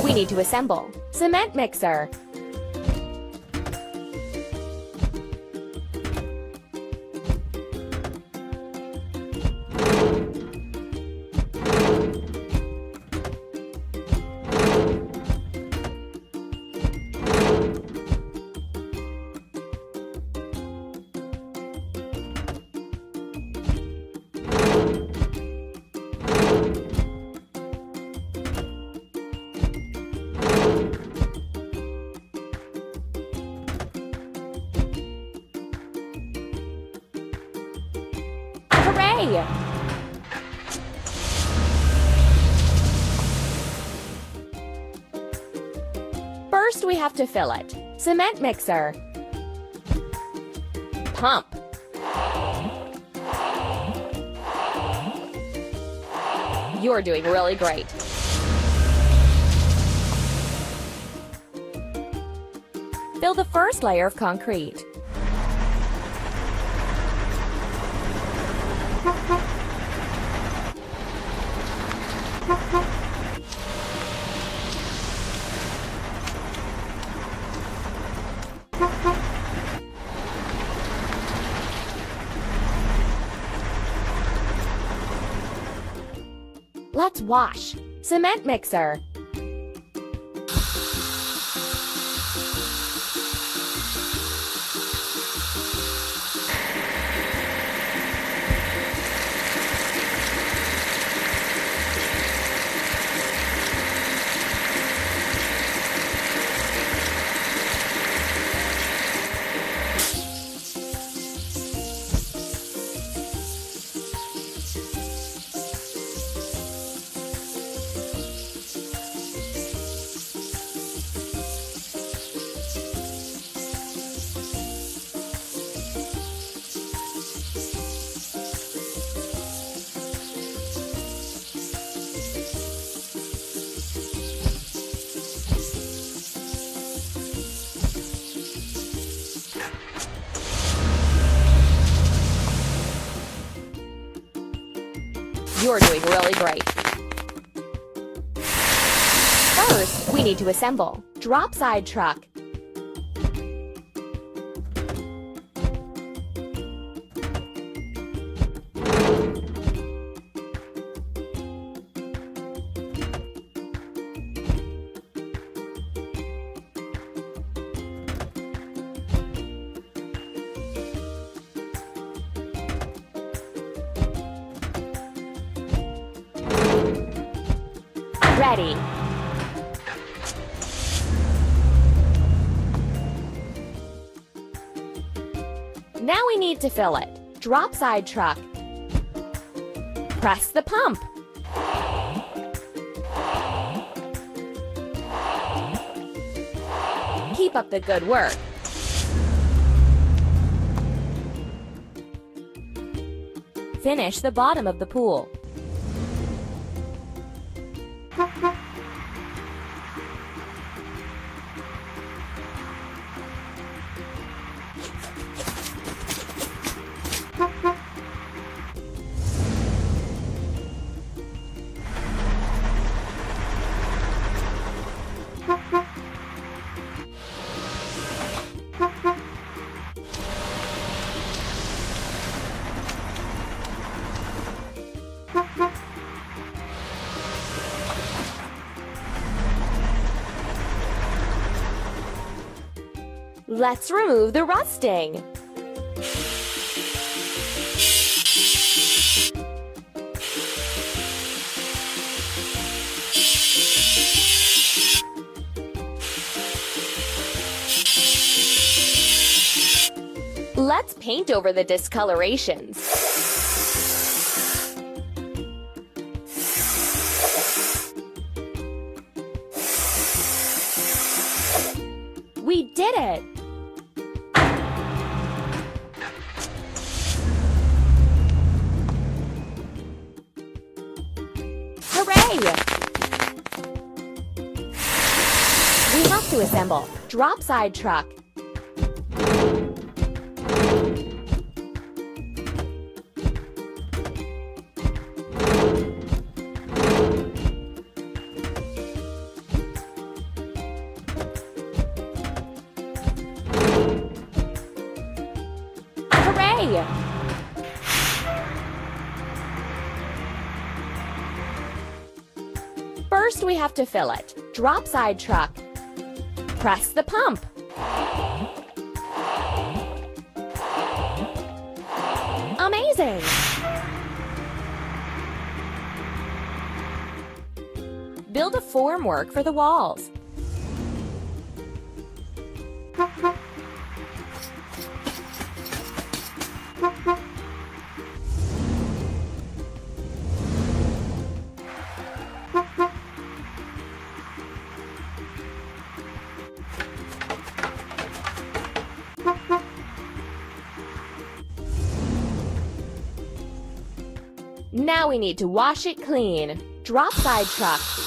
we need to assemble. Cement mixer. Hooray! First, we have to fill it. Cement mixer. Pump. You're doing really great. Fill the first layer of concrete. Let's wash. Cement mixer. You're doing really great. First, we need to assemble. Drop side truck. Ready. Now we need to fill it. Drop side truck. Press the pump. Keep up the good work. Finish the bottom of the pool. Let's remove the rusting. Let's paint over the discolorations. We did it! Hooray! We have to assemble. Drop side truck. way! First, we have to fill it. Drop side truck. Press the pump. Amazing! Build a formwork for the walls. Now we need to wash it clean. Drop side truck.